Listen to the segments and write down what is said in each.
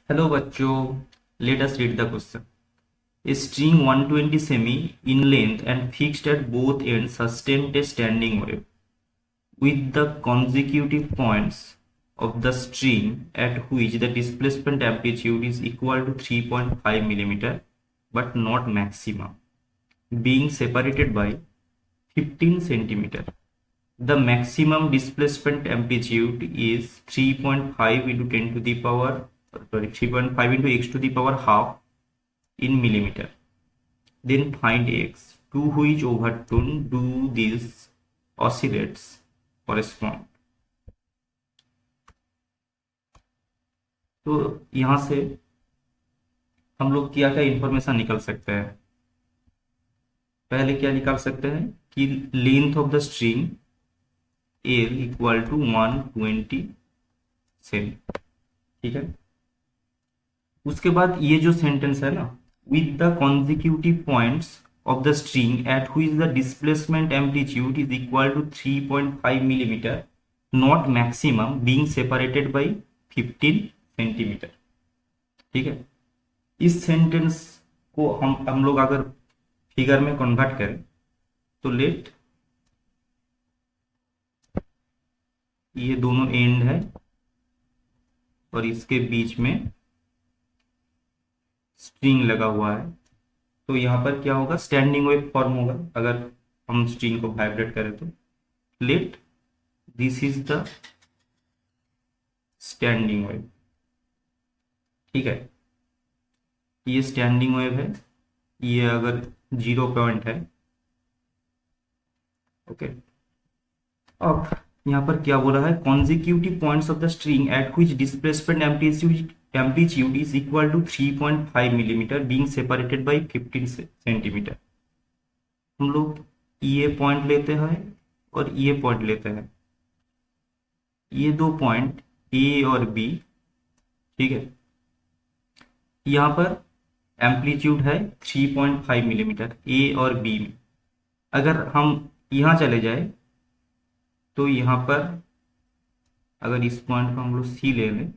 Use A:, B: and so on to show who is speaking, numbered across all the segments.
A: Hello बच्चों, let us read the question. A string 120 semi in length and fixed at both ends sustained a standing wave with the consecutive points of the string at which the displacement amplitude is equal to 3.5 millimeter but not maximum, being separated by 15 centimeter. The maximum displacement amplitude is 3.5 into 10 to the power, 3.5 into x to the power half in millimeter. Then find x, to which overtone do these oscillates correspond. तो यहां से हम लोग क्या क्या information निकल सकते हैं. पहले क्या निकाल सकते हैं कि length of the string L equal to 120 सेमी. ठीक है. उसके बाद ये जो सेंटेंस है ना, with the consecutive points of the string at which the displacement amplitude is equal to 3.5 millimeter not maximum being separated by 15 centimetre. ठीक है. इस सेंटेंस को हम लोग अगर फिगर में कन्वर्ट करें तो लेट ये दोनों एंड है और इसके बीच में स्ट्रिंग लगा हुआ है, तो यहाँ पर क्या होगा, स्टैंडिंग वेव फॉर्म होगा अगर हम स्ट्रिंग को वाइब्रेट करें तो. Let this is the standing wave. ठीक है. ये स्टैंडिंग वेव है. ये अगर 0 पॉइंट है. ओके. अब यहाँ पर क्या बोला है, consecutive points of the string at which displacement amplitude is equal to 3.5 millimetre being separated by 15 centimetre. हम लोग ये पॉइंट लेते हैं और ये पॉइंट लेते हैं. ये दो पॉइंट ए और बी. ठीक है. यहाँ पर एम्पलीट्यूड है 3.5 मिलीमीटर ए और बी में. अगर हम यहाँ चले जाए तो यहाँ पर अगर इस पॉइंट को हम लोग सी ले लें,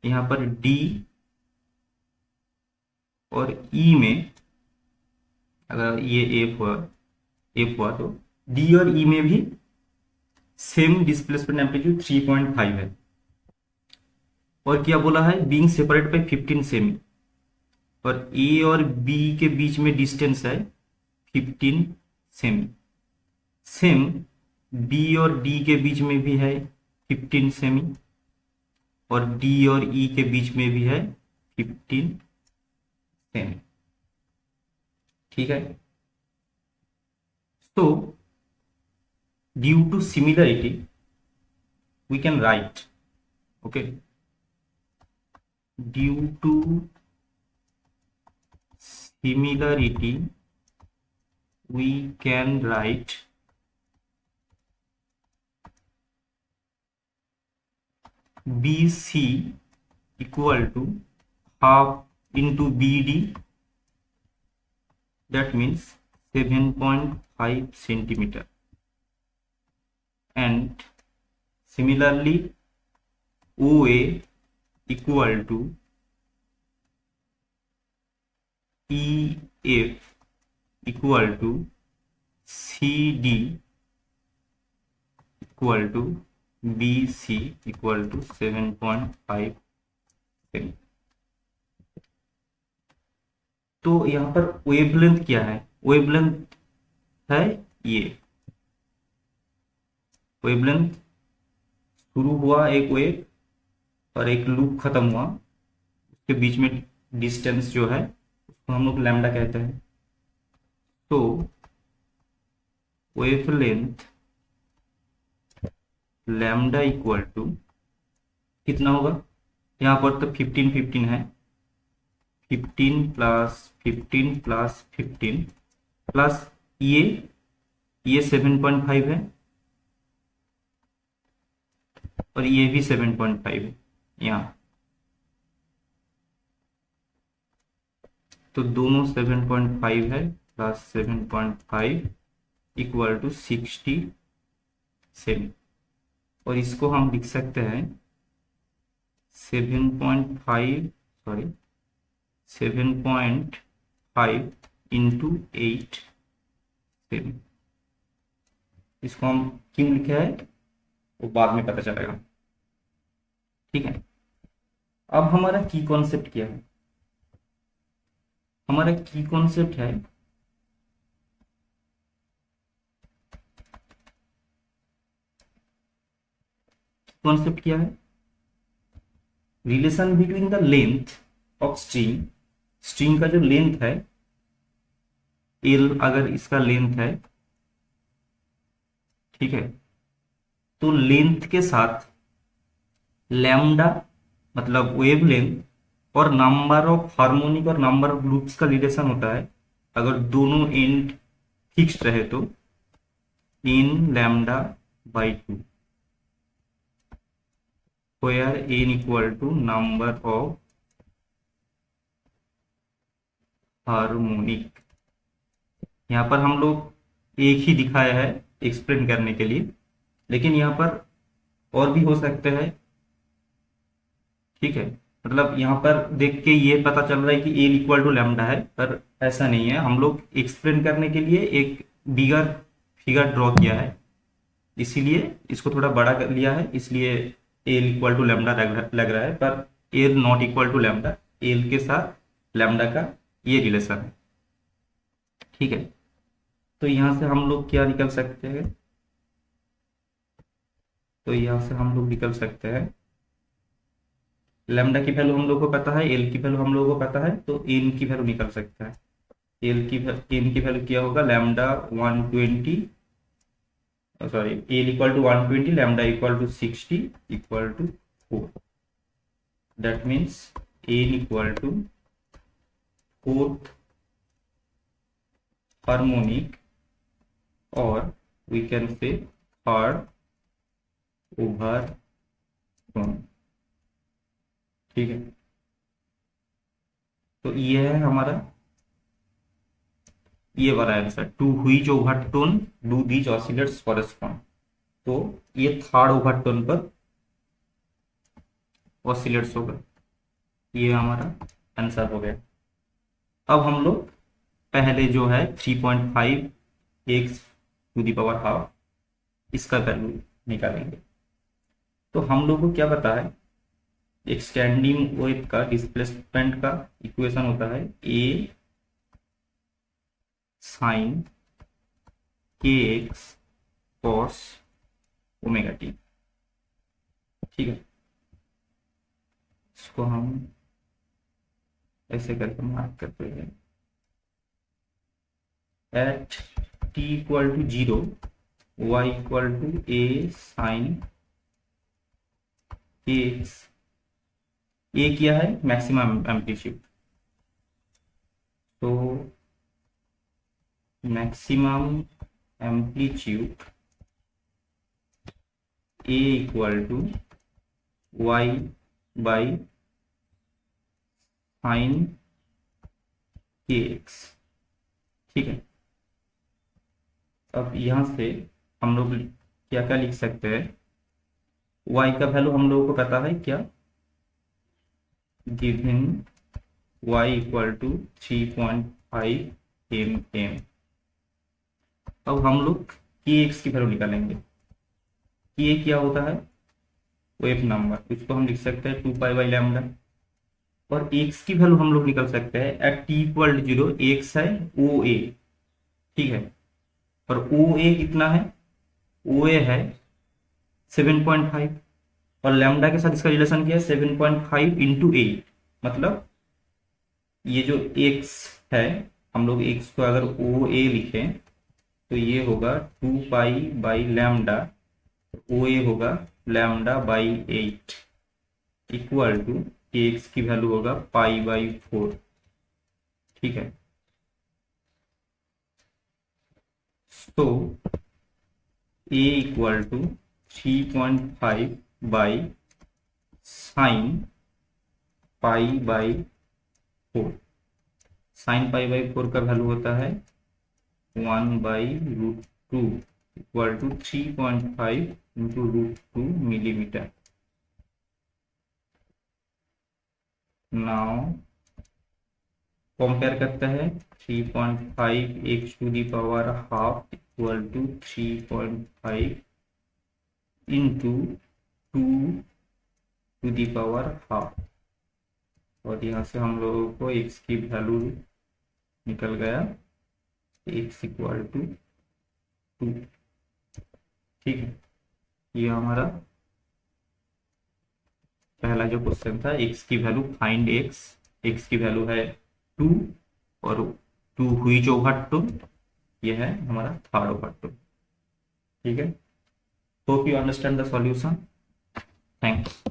A: यहाँ पर डी और ई में अगर ये एफ हुआ तो डी और ई में भी सेम डिस्प्लेसमेंट एम्पलीट्यूड 3.5 है. और क्या बोला है, बीइंग सेपरेट बाय 15 सेमी. और ए और बी के बीच में डिस्टेंस है 15 सेमी. सेम बी और डी के बीच में भी है 15 सेमी और डी और ई के बीच में भी है 15 सेमी. ठीक है. so due to similarity we can write, okay, due to similarity we can write BC equal to half into BD, that means 7.5 centimeter. And similarly OA equal to EF equal to CD equal to BC equal to 7.5 semi. तो यहाँ पर wavelength क्या है, wavelength है ये. Wavelength शुरू हुआ एक वेव और एक लूप खत्म हुआ, उसके बीच में डिस्टेंस जो है उसको हम लोग लैम्डा कहते हैं. तो वेवलेंथ लैम्डा इक्वल टू कितना होगा, यहाँ पर तो 15 है. 15 प्लस 15 प्लस 15 प्लस ये 7.5 है और ये भी 7.5 है यहाँ. तो दोनों 7.5 है प्लस 7.5 इक्वल टू 60 सेमी. और इसको हम लिख सकते हैं 7.5 सॉरी 7.5 इंटू 8 सेमी। इसको हम क्यों लिखा है वो बाद में पता चलेगा। ठीक है, अब हमारा की कॉन्सेप्ट क्या है? हमारा की कॉन्सेप्ट है कॉन्सेप्ट क्या है? Relation between the length of string, string का जो लेंथ है एल, अगर इसका लेंथ है, ठीक है, तो लेंथ के साथ लैम्डा मतलब वेवलेंथ और नंबर ऑफ हार्मोनिक और नंबर ऑफ लूप्स का रिलेशन होता है। अगर दोनों एंड फिक्स्ड रहे तो n lambda by 2, where n equal to number of harmonic. यहाँ पर हम लोग एक ही दिखाया है एक्सप्लेन करने के लिए, लेकिन यहाँ पर और भी हो सकते हैं। ठीक है, मतलब यहाँ पर देख के ये पता चल रहा है कि a इक्वल टू लैम्डा है, पर ऐसा नहीं है। हम लोग एक्सप्लेन करने के लिए एक बिगर फिगर ड्रॉ किया है, इसीलिए इसको थोड़ा बड़ा कर लिया है, इसलिए एल इक्वल टू लैम्डा लग रहा है, पर L not equal to lambda, L के साथ लैम्डा का ये रिलेशन है। ठीक है, तो यहाँ से हम लोग क्या निकल सकते हैं? तो यहाँ से हम लोग निकल सकते हैं लैम्डा की वैल्यू हम लोग को पता है, एल की वैल्यू हम लोग को पता है, तो एन की वैल्यू निकल सकता है। एन की वैल्यू क्या होगा? Lambda 120, sorry L equal to 120, lambda equal to 60 equal to 4। That means n equal to 4th harmonic और we can say third overtone. ठीक है, तो ये है हमारा ये वाला answer, to which overtone do these oscillates correspond. तो ये थर्ड ओवरटोन पर ऑसिलेट्स होगा, ये हमारा आंसर हो गया। अब हम लोग पहले जो है 3.5 x to the power half, इसका वैल्यू निकालेंगे। तो हम लोग को क्या पता है? एक स्टैंडिंग वेव का डिस्प्लेसमेंट का इक्वेशन होता है A sine k x cos omega t. ठीक है, इसको हम ऐसे करके मार्क करते हैं। At t equal to 0 y equal to A sine k x. A क्या है? मैक्सिमम एम्पलीट्यूड, तो maximum amplitude A equal to y by sign k x. ठीक है, अब यहां से हम लोग क्या क्या लिख सकते हैं? y का वैल्यू हम लोगों को पता है क्या? Given y equal to 3.5 mm। अब हम लोग के एक्स की वैल्यू निकालेंगे। के क्या होता है? वेव नंबर, इसको हम लिख सकते हैं 2 पाई बाई लैम्डा। और एक्स की वैल्यू हम लोग निकल सकते हैं at t equal to 0, x है ओ ए। ठीक है, और ओ ए कितना है? ओ ए है 7.5, और लैम्डा के साथ इसका रिलेशन क्या है? 7.5 इंटू 8, मतलब ये जो x है, हम लोग x को अगर ओ ए लिखें तो ये होगा 2 pi by lambda, O A होगा lambda by 8 equal to x की वैल्यू होगा पाई बाई 4। ठीक है, तो a equal to 3.5 by sine pi by 4। Sine pi by 4 का वैल्यू होता है 1/√2 equal to 3.5 into √2 millimetre. Now compare करता है 3.5 x to the power half equal to 3.5 into 2 to the power half, और यहाँ से हम लोगों को एक्स की वैल्यू निकल गया एक्स इक्वल टू 2। ठीक है, ये हमारा पहला जो क्वेश्चन था, एक्स की वैल्यू फाइंड एक्स, एक्स की वैल्यू है 2 और 2 व्हिच ओवर 2, ये है हमारा थर्ड ओवर 2। ठीक है, hope you understand the solution. Thanks.